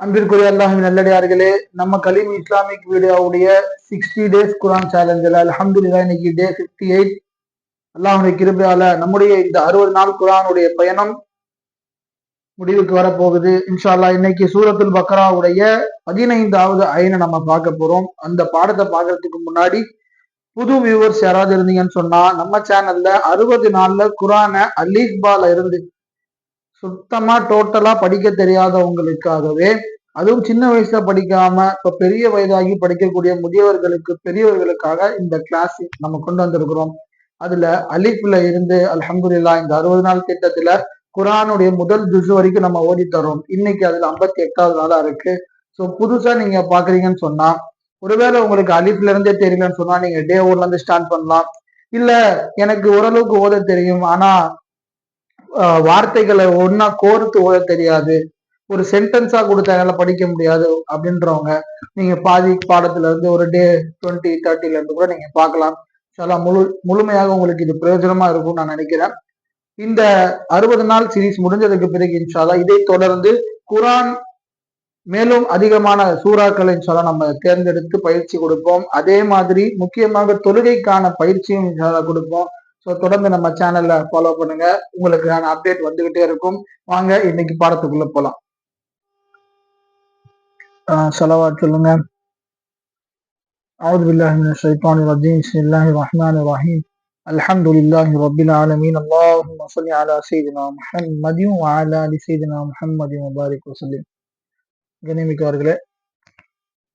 அன்பிற்குரிய அல்லாஹின் நல்லடியார்களே, நம்ம கலீம் இஸ்லாமிக் வீடியோவுடைய 60 டேஸ் குரான் சேலஞ்சில் அல்ஹம்துலில்லாஹ் இன்னைக்கு டே 58. அல்லாஹுடைய கிருபையால நம்முடைய இந்த 60 நாள் குரானுடைய பயணம் முடிவுக்கு வரப்போகுது. இன்ஷா அல்லாஹ் இன்னைக்கு சூரத்துல் பக்ராவுடைய 15வது ஐனை நம்ம பார்க்க போறோம். அந்த பாடத்தை பார்க்கறதுக்கு முன்னாடி புது வியூவர்ஸ் யாராவது இருந்தீங்கன்னு சொன்னா, நம்ம சேனல்ல 60 நாள்ல குரானை அலீஃபால இருந்து சுத்தமா டோட்டலா படிக்க தெரியாதவங்களுக்காகவே, அதுவும் சின்ன வயசுல படிக்காம இப்ப பெரிய வயதாகி படிக்கக்கூடிய முதியவர்களுக்கு பெரியவர்களுக்காக இந்த கிளாஸ் நம்ம கொண்டு வந்திருக்கிறோம். அதுல அலிஃப்ல இருந்து அல்ஹம்துலில்லாஹ் இந்த 60 நாள் திட்டத்துல குரானுடைய முதல் ஜுஸ் வரைக்கும் நம்ம ஓடி தரோம். இன்னைக்கு அதுல 58வது நாளா இருக்கு. ஸோ புதுசா நீங்க பாக்குறீங்கன்னு சொன்னா, ஒருவேளை உங்களுக்கு அலிஃப்ல இருந்தே தெரியலன்னு சொன்னா நீங்க டே 1ல இருந்து ஸ்டார்ட் பண்ணலாம். இல்ல எனக்கு ஓரளவுக்கு ஓத தெரியும், ஆனா வார்த்தைகளை ஒன்னா கோர்த்து ஓத தெரியாது, ஒரு சென்டென்ஸா கொடுத்தா என்னால படிக்க முடியாது அப்படின்றவங்க நீங்க பாதி பாடத்துல இருந்து ஒரு டே 20 30ல இருந்து கூட நீங்க பார்க்கலாம். முழுமையாக உங்களுக்கு இது பிரயோஜனமா இருக்கும்னு நான் நினைக்கிறேன். இந்த 60 நாள் சீரீஸ் முடிஞ்சதுக்கு பிறகு இன்ஷால்லா இதை தொடர்ந்து குரான் மேலும் அதிகமான சூறாக்களை இன்ஷால்லா நம்ம தேர்ந்தெடுத்து பயிற்சி கொடுப்போம். அதே மாதிரி முக்கியமாக தொழுகைக்கான பயிற்சியும் இன்ஷால்லா கொடுப்போம். ஸோ தொடர்ந்து நம்ம சேனல்ல ஃபாலோ பண்ணுங்க, உங்களுக்கு அப்டேட் வந்துகிட்டே இருக்கும். வாங்க இன்னைக்கு பாடத்துக்குள்ள போலாம். ஸலவாத் சொல்லுங்க. அஊது பில்லாஹி மினஷ் ஷைத்தானிர் ரஜீம். பிஸ்மில்லாஹிர் ரஹ்மானிர் ரஹீம். அல்ஹம்துலில்லாஹி ரப்பில் ஆலமீன். அல்லாஹும்ம ஸல்லி அலா ஸய்யிதினா முஹம்மதின் வ அலா ஆலி ஸய்யிதினா முஹம்மதின் வ பாரிக் வஸல்லிம். கண்ணியமிக்கவர்களே,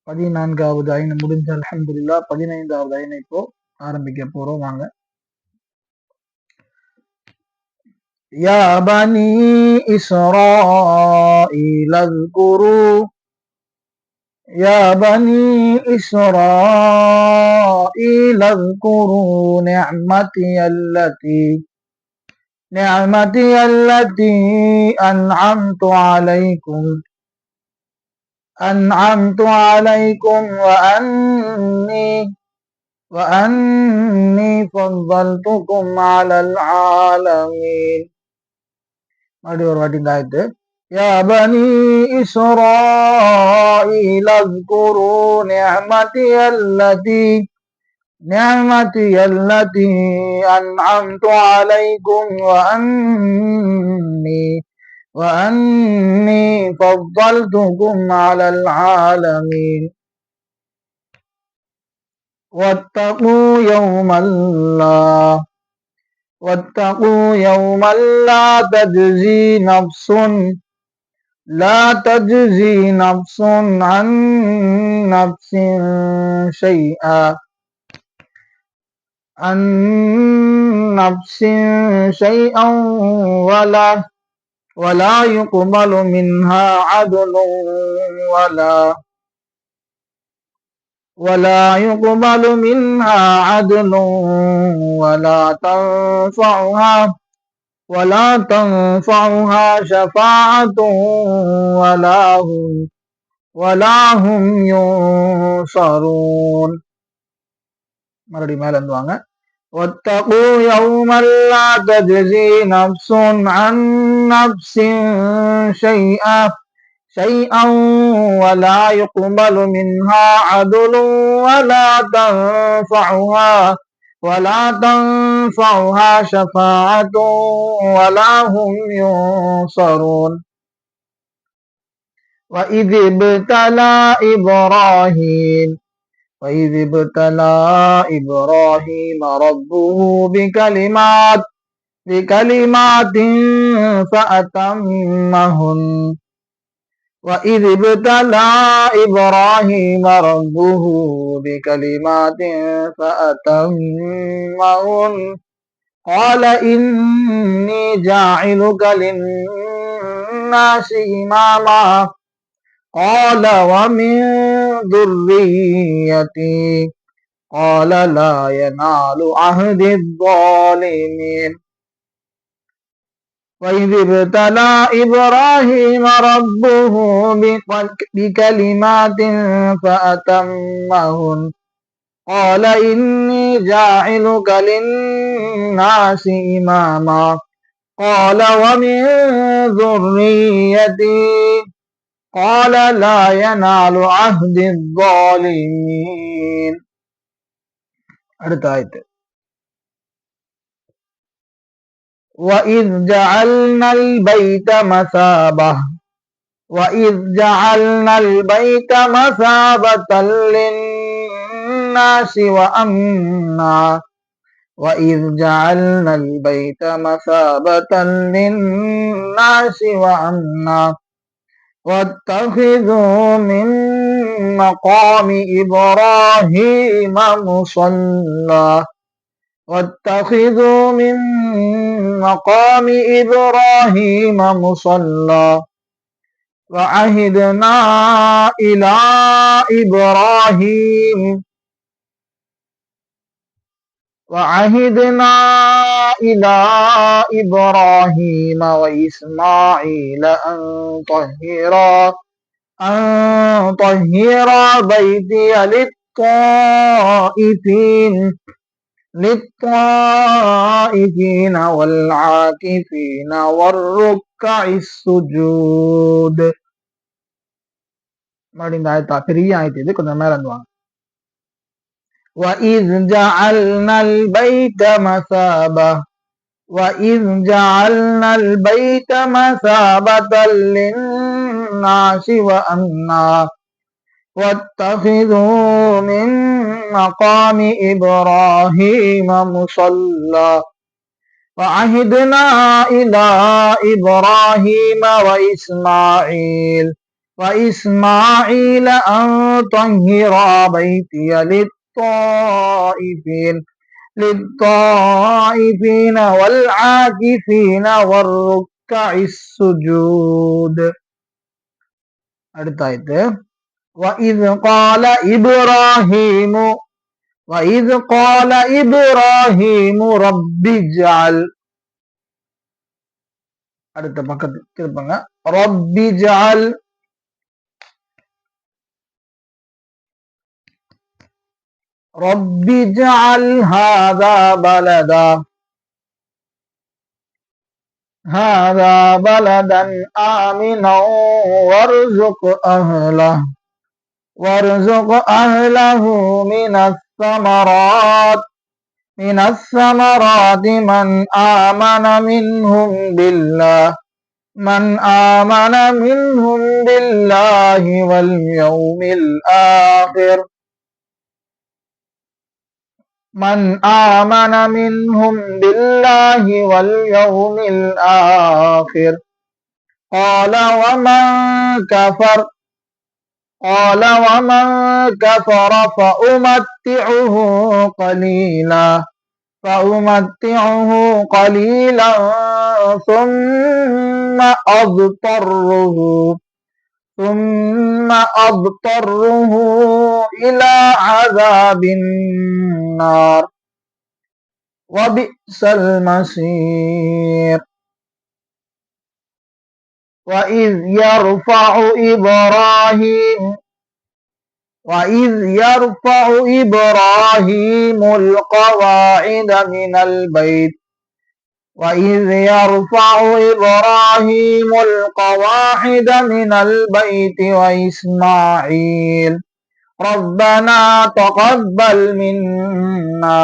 14வது ஐன் முடிஞ்ச அல்ஹம்துலில்லாஹ். 15வது ஐனை இப்போ ஆரம்பிக்க போறோம். வாங்க. யா பனி இஸ்ராஈல் அஸ்குரு يا بني إسرائيل اذكروا نعمتي التي أنعمت عليكم وأني فضلتكم على العالمين. மறுபடியும் ஒரு வாட்டி இந்த ஆயத்து. يا بني إسرائيل اذكروا نعمتي التي أنعمت عليكم وأني فضلتكم على العالمين. واتقوا يوما لا تجزي نفس عن نفس شيئا ولا يقبل منها عدل ولا تنفعها شفاعة ولا هم ينصرون. மறுபடியும் மேல இருந்து வாங்க. واتقوا يوما لا تجزي نفس عن نفس شيئا ولا يقبل منها عدل ولا تنفعها شفاعة ولا هم ينصرون. وإذ ابتلى إبراهيم ربه بكلمات فأتمهن. وإذ ابتلى إبراهيم ربه بكلمات فأتمهن قال إني جاعلك للناس إماما قال ومن ذريتي قال لا ينال عهد الظالمين. وإذ ابتلى إبراهيم ربه بكلمات فأتمهن قال إني جاعلك للناس إماما قال ومن ذريتي قال لا ينال عهد الظالمين. அடுத்த ஆயத்து. وإذ جعلنا البيت مثابة وإذ جعلنا البيت مثابة للناس وأمنا وإذ جعلنا البيت مثابة للناس وأمنا واتخذوا من مقام إبراهيم مصلى واتخذوا من مقام إبراهيم مصلى وعهدنا إلى إبراهيم وإسماعيل أن طهرا بيتي للطائفين والعاكفين والركع السجود. மறுபடியும் இந்த ஆயத்தா பெரிய ஆயத்து, இது கொஞ்சம் மேல இருந்துவாங்க. وَإِذْ جَعَلْنَا الْبَيْتَ مَثَابَةً لِلنَّاسِ وَأَمْنًا وَاتَّخِذُوا مِن مَّقَامِ إِبْرَاهِيمَ مُصَلًّى وَعَهِدْنَا إِلَى إِبْرَاهِيمَ وإسماعيل أن طهرا بيتي للطائفين والعاكفين والركع السجود. அடுத்த ஆயத்து. وإذ قال إبراهيم رب اجعل. அடுத்த பக்கத்துக்கு திருப்பங்க. رب اجعل هذا بلدا آمنا وارزق أهله من الثمرات من آمن منهم بالله واليوم الآخر قال ومن كفر فأمتعه قليلا ثم أضطره إلى عذاب النار وبئس المصير. وإذ يرفع إبراهيم القواعد من البيت وإسماعيل ربنا تقبل منا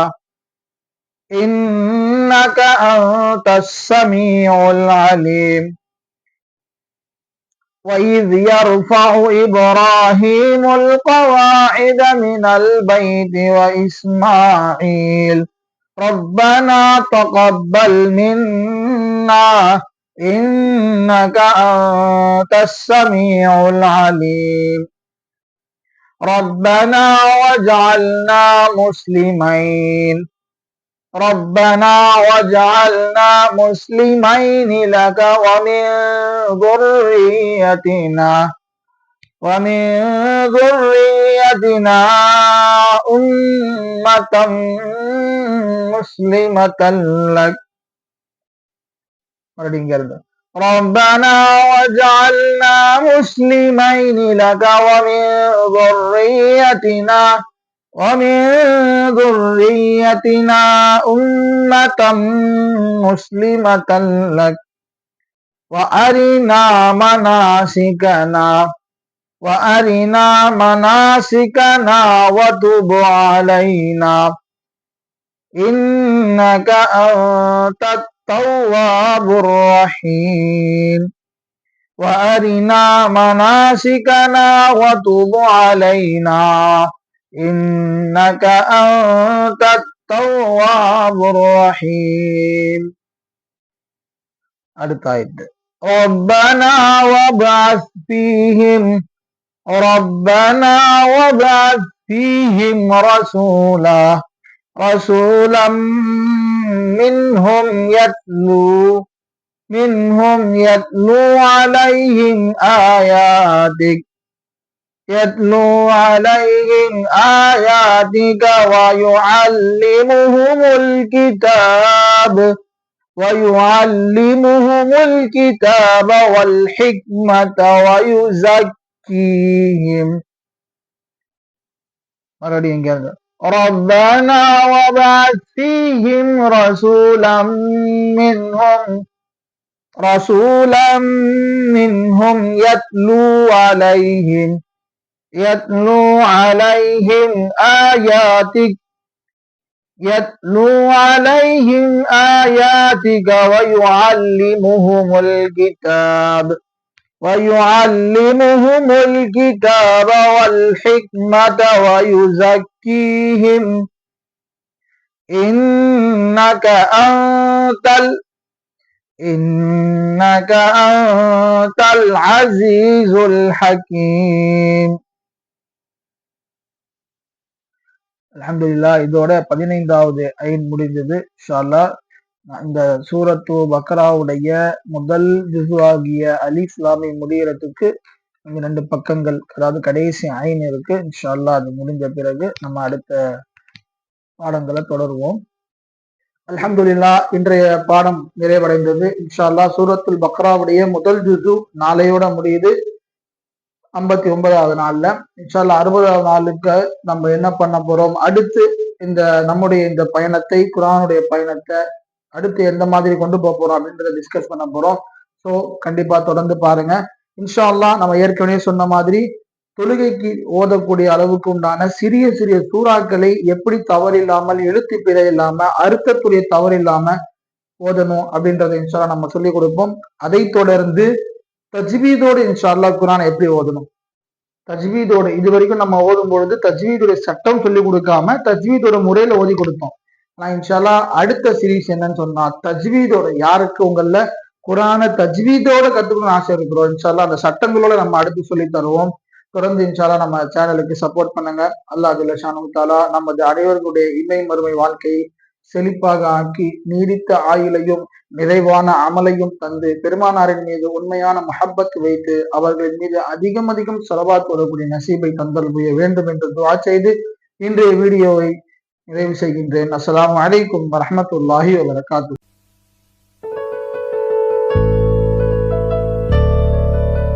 إنك أنت السميع العليم. وإذ يرفع إبراهيم القواعد من البيت وإسماعيل ربنا تقبل منا إنك أنت السميع العليم. ربنا واجعلنا مسلمين لك ومن ذريتنا أمة مسلمة لك. ربنا واجعلنا مسلمين لك ومن ذريتنا أمة مسلمة لك وأرنا مناسكنا وأرنا مناسكنا وتب علينا إنك أنت التواب الرحيم وأرنا مناسكنا وتب علينا إنك أنت التواب الرحيم. அடுத்த ஆயத்து ربنا وابعث فيهم ربنا وابعث فيهم رسولا منهم يتلو عليهم آياتك ويعلمهم الكتاب والحكمة ويزكيهم. ربنا وابعث فيهم رسولا منهم يتلو عليهم آياتك ويعلمهم الكتاب والحكمة ويزكيهم إنك أنت العزيز الحكيم. அல்ஹம்துலில்லாஹ். இதோட 15வது ஐன் முடிந்தது. இன்ஷா அல்லாஹ் இந்த சூரத்து பக்ராவுடைய முதல் ஜுஸு ஆகிய அலிஃப் லாம் மீம் முடியறதுக்கு 2 பக்கங்கள், அதாவது கடைசி ஐன் இருக்கு. இன்ஷா அல்லாஹ் அது முடிஞ்ச பிறகு நம்ம அடுத்த பாடங்களை தொடருவோம். அல்ஹம்துலில்லாஹ். இன்றைய பாடம் நிறைவடைந்தது. இன்ஷா அல்லாஹ் சூரத்துல் பக்ராவுடைய முதல் ஜுஸு நாளையோட முடியுது, 59வது நாள்ல. இன்ஷா அல்லாஹ் 60வது நாளுக்கு நம்ம என்ன பண்ண போறோம், அடுத்து இந்த நம்முடைய இந்த பயணத்தை, குர்ஆனுடைய பயணத்தை அடுத்து எந்த மாதிரி கொண்டு போக போறோம் அப்படின்றத டிஸ்கஸ் பண்ண போறோம். ஸோ கண்டிப்பா தொடர்ந்து பாருங்க. இன்ஷா அல்லாஹ் நம்ம ஏற்கனவே சொன்ன மாதிரி தொழுகைக்கு ஓதக்கூடிய அளவுக்கு உண்டான சிறிய சிறிய சூறாக்களை எப்படி தவறில்லாமல், எழுத்து பிழை இல்லாம, அர்த்தத்துடைய தவறு இல்லாம ஓதணும் அப்படின்றத இன்ஷா அல்லாஹ் நம்ம சொல்லிக் கொடுப்போம். அதை தொடர்ந்து தஜ்வீதோடு இன்ஷா அல்லாஹ் குர்ஆனை எப்படி ஓதணும், தஜ்வீதோட இது வரைக்கும் நம்ம ஓதும் பொழுது தஜ்வீதுடைய சட்டம் சொல்லி கொடுக்காம தஜ்வீதோட முறையில ஓதி கொடுத்தோம். ஆனா இன்ஷா அல்லாஹ் அடுத்த சீரீஸ் என்னன்னு சொன்னா தஜ்வீதோட, யாருக்கு உங்கள குர்ஆனை தஜ்வீதோட கத்துக்கணும்னு ஆசை இருக்கிறோம், இன்ஷா அல்லாஹ் அந்த சட்டங்களோட நம்ம அடுத்து சொல்லி தருவோம். தொடர்ந்து இன்ஷா அல்லாஹ் நம்ம சேனலுக்கு சப்போர்ட் பண்ணுங்க. அல்லாஹ் ஜல்ல ஷானஹு தஆலா நமது அனைவர்களுடைய இமை மறுமை வாழ்க்கையை செழிப்பாக ஆக்கி நீடித்த ஆயுளையும் நிறைவான அமலையும் தந்து பெருமானாரின் மீது உண்மையான மஹப்பத் வைத்து அவர்களின் மீது அதிகம் அதிகம் ஸலவாத் ஓதக்கூடிய நசீபை தந்தல் புரிய வேண்டும் என்று துஆ செய்து இன்றைய வீடியோவை நிறைவு செய்கின்றேன். அஸ்ஸலாமு அலைக்கும் வரஹ்மத்துல்லாஹி வபரகாத்துஹு.